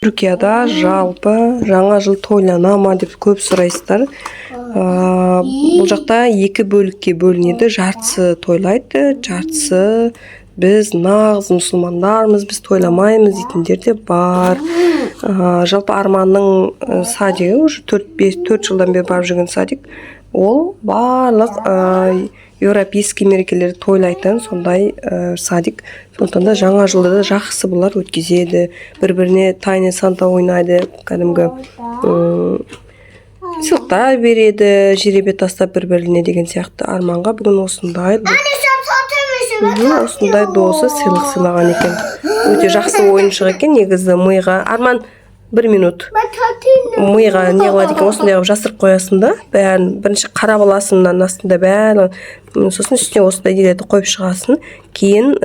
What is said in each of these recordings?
Түркияда жалпы жаңа жыл тойлана ма деп көп сұрайсыздар. Бұл жақта екі бөлікке бөлінеді. Жартысы тойлайды, жартысы біз нағыз мұсылмандармыз, біз тойламаймыз дейтіндер де бар. Жалпы Арманның садигі уже 4 жылдан бері барып жүрген садик. Ол барлық европейский мерекелерді тойлайтын сондай садик. Сондықтан да жаңа жылды да жақсы бұлар өткізеді. Бір-біріне тайны санта ойнайды, кәдімгі сыйлықтар береді, жеребе тастап бір-біріне деген сияқты. Арманға бүгін осындай досы сыйлық сыйлаған екен. Өте жақсы ойыншық екен, негізі миға. Арман 1 минут. Миға не қылады екен, осындай қылып жасырып қоясың да, бәрін бірінші қарап аласың, астында бәрін, сосын үстіне осындай делерді қойып шығасың. Кейін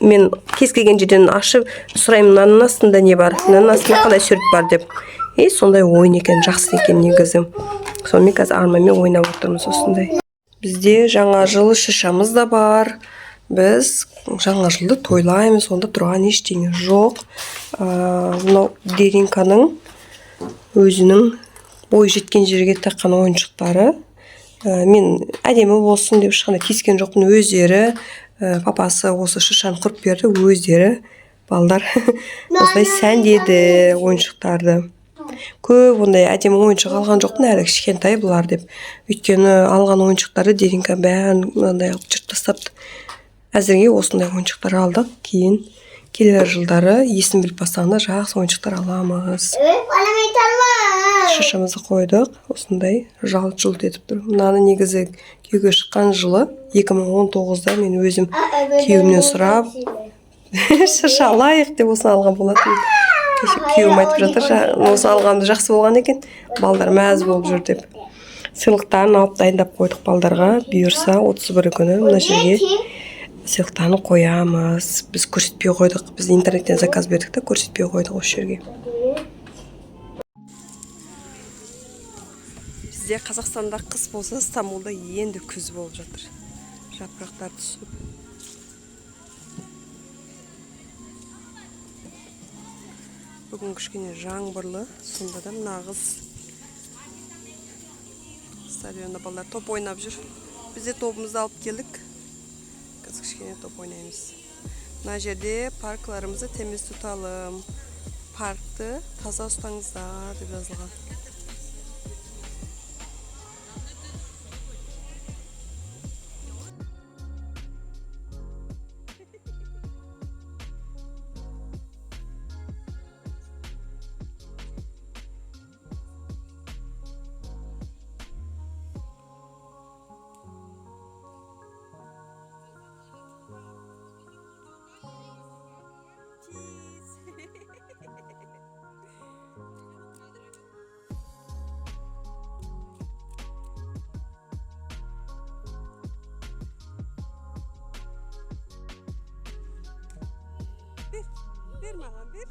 мен кез келген жерден ашып сұраймын, мынаның астында не бар, мынаның астында қандай сурет бар деп. Сондай ойын екен, жақсы екен негізі. Сонымен қазір Арманмен ойнап отырмыз осындай. Бізде жаңа жыл шышамыз да бар. Біз жаңа жылды тойлаймыз, онда тұрған ештеңе жоқ. Мынау Деринканың өзінің бой жеткен жерге таққан ойыншықтары. Мен әдемі болсын деп ешқандай тиіскен жоқпын. Өздері, папасы осы шышаны құрып берді, өздері балдар осылай сәндеді ойыншықтарды. Көп ондай әдемі ойыншық алған жоқпын, әлі кішкентай бұлар деп. Өйткені алған ойыншықтарды Деринка бәрін мынандай жыртып тастапты. Әзірге осындай ойыншықтар алдық, кейін келер жылдары есін біліп бастағанда жақсы ойыншықтар аламыз. Шышамызды қойдық, осындай жалт-жұлт етіп тұр. Мынаны негізі күйеуге шыққан жылы 2019-да мен өзім күйеуімнен сұрап шыша алайық деп осыны алған болатын. Күйеуім айтып жатыр, осы алғанды жақсы болған екен, балдар мәз болып жүр деп. Сыйлықтарын алып дайындап қойдық балдарға, бұйырса 31 күні мына жерге сыйлықтарын қоямыз. Біз көрсетпей қойдық, біз интернеттен заказ бердік та көрсетпей қойдық осы жерге. Бізде Қазақстанда қыс болса, Стамбулда енді күз болып жатыр. Жапырақтар түсіп. Бүгін кішкене жаңбырлы, сонда да нағыз стадионда балдар топ ойнап жүр. Бізде тобымызды алып келдік. Қазір кішкене топ ойнаймыз. Мына жерде паркларымызды тemiz тұталым. Паркты таза ұстаңыздар деп жазылған. Bir mağam bir.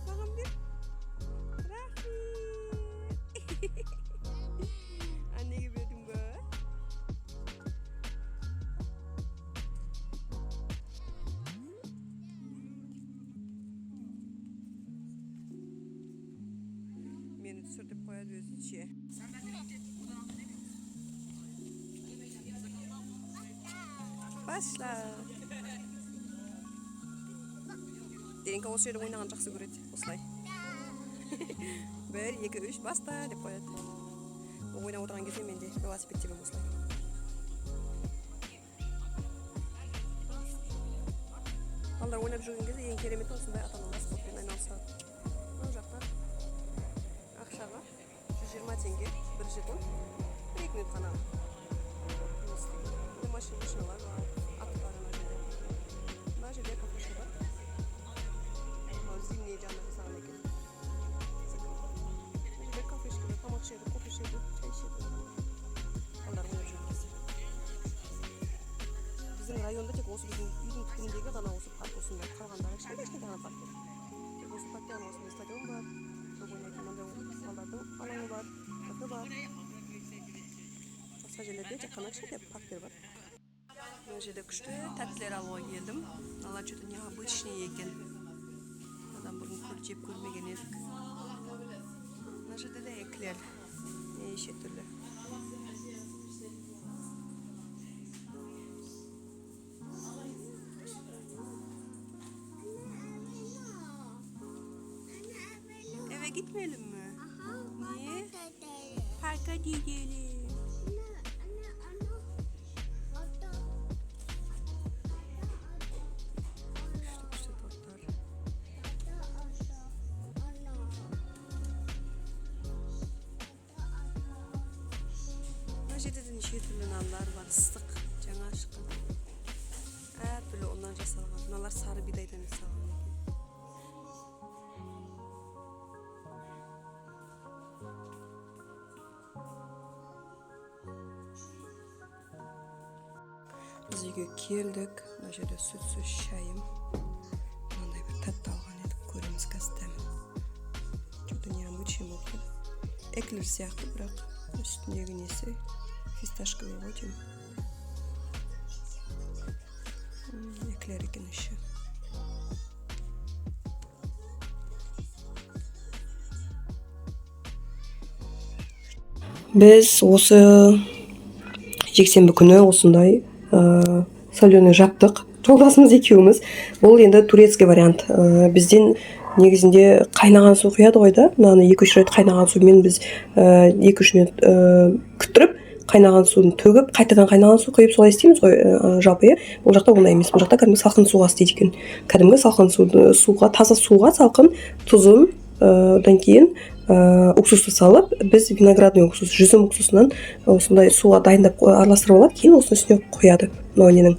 Mağam bir. Rahmi. Anne gibi ödüm bu. Beni sürdüp koyar özü içe. Başla. Derinka осы жерде ойнаған жақсы көреді, осылай. 1, 2, 3 баста деп қояды. Ойнап отырған кезде мен де велосипед тебем осылай. Балдар ойнап жүрген кезде ең кереметі осындай ата-аналар спортпен айналысады. Бұл жақта ақшаға 120 теңге, 1 жетон, 1-2 минут қана. Машиналар бар, аттар ана жерде. Мына жерде кафеше бар. Zimneyi canlı sağlık ekin. Bir kafe içkiyle, pamak şeydi, kofi şeydi, çay şeydi. Onlar bunu yapıyoruz. Bizim rayonda tek olsun, bizim үйдің түбіндегі ғана осы парк olsun деп қалғандары кішкентай ғана парк. Тек осы паркте ғана осындай стадион бар. Топ ойнайтын мынандай балдардың алаңы бар, кафе бар. Басқа жерлерде тек қана кішкентай парктер бар. Мына жерде күшті тәттілер алуға келдім. Алар что-то необычный екен. Адам бүгін жеп көрмеген едік. Мына жерде де эклер. Неше түрлі. Eve gitmeyelim mi? Niye? Parka gidelim. Mына жерде неше түрлі нандар бар, ыстық, жаңа шыққан. Әр түрлі оннан жасалған. Мыналар сары бидайдан жасалған екен. Біз үйге келдік. Мына жерде сүтсіз шайым. Мынандай бір тәтті алған едік. Көреміз қазір дәмін. Что-то необычный болды. Эклер сияқты, бірақ үстіндегі несі фисташковый ғой деймін. Эклер екен іші. Біз осы жексенбі күні осындай соленый жаптық. Жолдасымыз екеуміз. Бұл енді турецкий вариант. Бізден негізінде қайнаған су құяды ғой да. Мынаны 2-3 рет қайнаған сумен біз 2-3 минут күттіріп, қайнаған суын төгіп, қайтадан қайнаған су құйып солай істейміз ғой, жалпы. Бұл жақта ондай емес. Бұл жақта кәдімгі салқын суға істейді екен. Кәдімгі салқын суға, таза суға салқын тұзын, одан кейін уксусты салып, біз виноградный уксус, жүзім уксусынан осындай суға дайындап араластырып алады, кейін осының үстіне құяды. Мынау ненің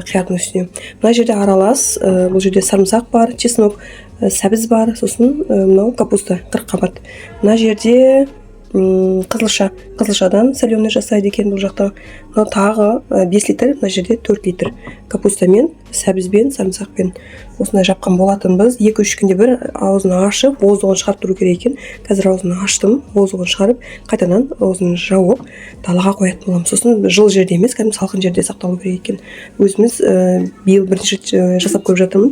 қиярдың үстіне. Мына жерде аралас, бұл жерде сарымсақ бар, чеснок, сәбіз бар, сосын мынау капуста, қырыққабат. Мына жерде қызылшадан соленый жасайды екен бұл жақта. Мынау тағы 5 литр, мына жерде 4 литр капустамен, сәбізбен, сарымсақпен осындай жапқан болатынбыз. 2-3 күнде бір аузын ашып, боздығын шығарып тұру керек екен. Қазір аузын аштым, боздығын шығарып, қайтадан аузын жауып, далаға қоятын боламыз. Сосын жыл жерде емес, кәдімгі салқын жерде сақталу керек екен. Өзіміз биыл бірінші жасап көріп жатырмын.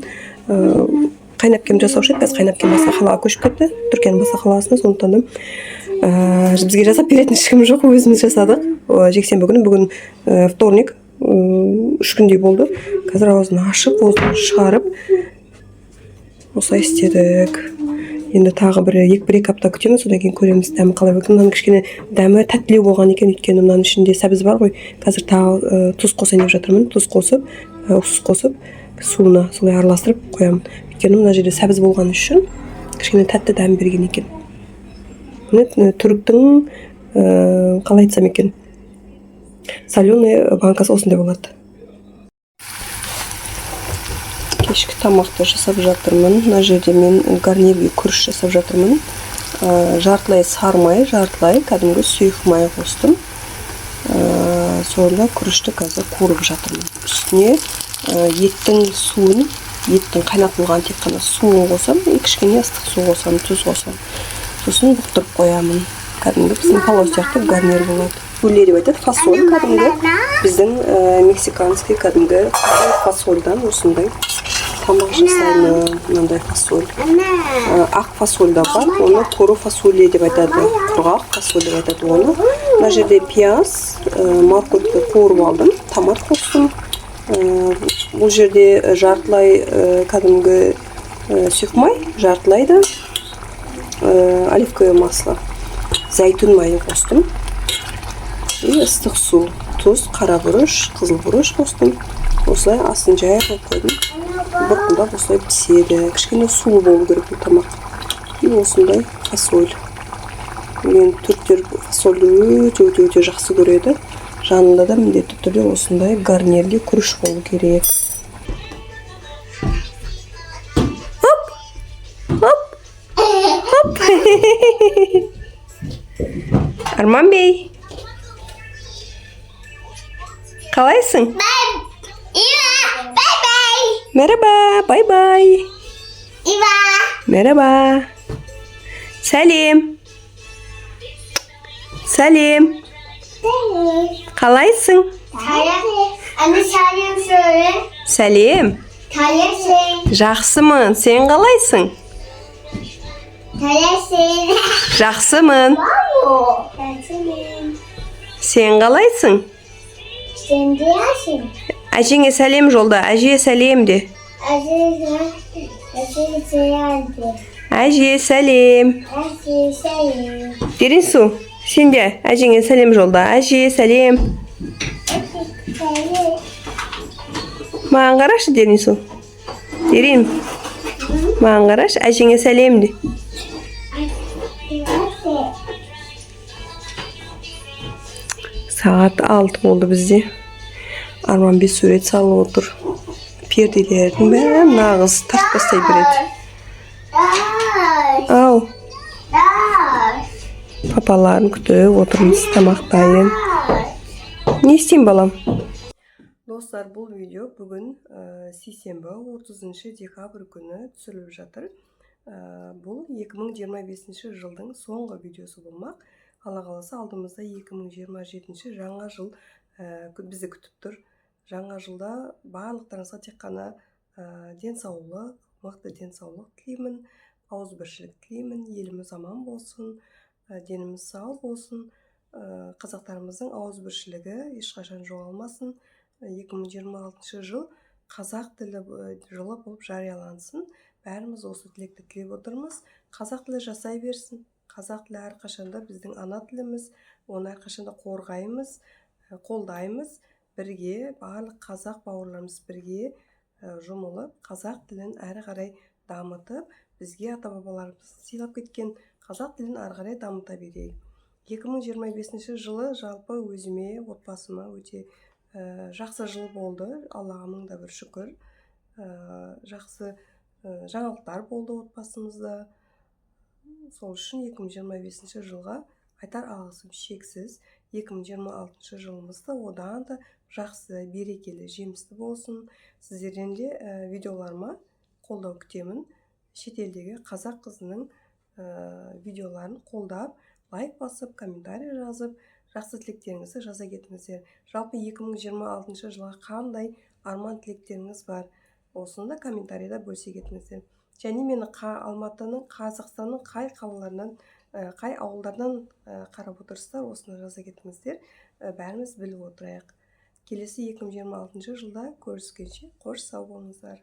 Қайнапкем жасаушы еді, қазір қайнапкем басқа қалаға көшіп кетті, Түркияның басқа қаласына, сондықтан да бізге жасап беретін ешкім жоқ, өзіміз жасадық. Жексенбі күні, бүгін вторник, 3 күндей болды. Қазір аузын ашып, боздығын шығарып, осылай істедік. Енді тағы бір-екі апта күтеміз, содан кейін көреміз дәмі қалай болады. Мынаның кішкене дәмі тәттілеу болған екен, өйткені мынаның ішінде сәбіз бар ғой. Қазір тағы тұз қосайын деп жатырмын. Тұз қосып, уксус қосып, суына солай араластырып қоямын. Өйткені мына жерде сәбіз болған үшін кішкене тәтті дәм берген екен. Түріктің қалай айтсам екен, соленый банкасы осындай болады. Кешкі тамақты жасап жатырмын. Мына жерде мен гарнирге күріш жасап жатырмын. Жартылай сармай, жартылай кәдімгі сұйық май қостым. Сонда күрішті қазір қуырып жатырмын. Үстіне еттің суын, еттің қайнатылған тек қана суын қосам, кішкене ыстық су қосам, тұз қосам. Сосын бұқтырып қоямын. Кәдімгі біздің палау сияқты гарнир болады. Гуле деп айтады, фасоль кәдімгі. Біздің мексиканский кәдімгі фасольдан осындай тамақ жасаймын. Мынандай фасоль. Ақ фасоль да бар, оны кору фасоле деп айтады. Құрғақ фасоль деп айтады оны. Мына жерде пияз, морковьті қуырып алдым, томат қостым. Бұл жерде жартылай кәдімгі сұйық май, жартылай да оливковое масло, зәйтүн майы қостым. И ыстық су, тұз, қара бұрыш, қызыл бұрыш қостым. Осылай асын жай қойып қойдым. Бұрқылдап осылай піседі. Кішкене сулы болу керек бұл тамақ. И осындай фасоль. Мен түріктер фасольді өте жақсы көреді. Жанында да міндетті түрде осындай гарнирге күріш болу керек. Арман бей, қалайсың? Merhaba, bay. Merhaba. Salim. Қалайсың? Anne Salim söyle. Salim. Salim. Жақсымын, сен қалайсың? Tanesi. Жақсымын. Tanesi. Сен қалайсың? Sen diyorsun. Әжеңе сәлем жолда. Әже сәлем де. Aziz geldi. Әже сәлем. Aziz sayın. Деринсу, сен де әжеңе сәлем жолда. Әже сәлем. Sayın. Маған қарашы, Деринсу. Дерин, маған қарашы, әжеңе сәлем де. Saat 6 oldu bizde. Arman bir suret salып отыр. Перделердің бәрі нағыз тартпастай береді. Ау, папаларын күтіп отырмыз тамақтайын. Не істеймін балам? Достар, бұл видео бүгін сейсенбі 30 декабрь күні түсіріліп жатыр. Бұл 2025 жылдың соңғы видеосы болмақ. Алла қаласа алдымызда 2027 жаңа жыл бізді күтіп тұр. Жаңа жылда барлықтарыңызға тек қана денсаулық, мықты денсаулық тілеймін, ауызбіршілік тілеймін, еліміз аман болсын, деніміз сау болсын, қазақтарымыздың ауызбіршілігі ешқашан жоғалмасын. 2026 жыл қазақ тілі жылы болып жариялансын. Бәріміз осы тілекті тілеп отырмыз. Қазақ тілі жасай берсін. Қазақ тілі әрқашанда біздің ана тіліміз, оны әрқашанда қорғаймыз, қолдаймыз. Бірге, барлық қазақ бауырларымыз бірге жұмылып, қазақ тілін әрі қарай дамытып, бізге ата-бабаларымыз сыйлап кеткен қазақ тілін әрі қарай дамыта берейік. 2025 жылы жалпы өзіме, отбасыма өте жақсы жыл болды. Аллаға мың да бір шүкір. Жақсы жаңалықтар болды отбасымызда. Сол үшін 2025 жылға айтар алғысым шексіз. 2026 жылымызда одан да жақсы, берекелі, жемісті болсын. Сіздерден де видеоларыма қолдау күтемін. Шетелдегі қазақ қызының видеоларын қолдап, лайк басып, комментарий жазып, жақсы тілектеріңізді жаза кетіңіздер. Жалпы 2026 жылға қандай арман тілектеріңіз бар? Осында комментарийда бөлісе кетіңіздер. Және мені Алматының, Қазақстанның қай қалаларынан, қай ауылдардан қарап отырсыздар, осында жаза кетіңіздер. Бәріміз біліп отырайық. Келесі 2026 жылда көріскенше қош сау болыңыздар.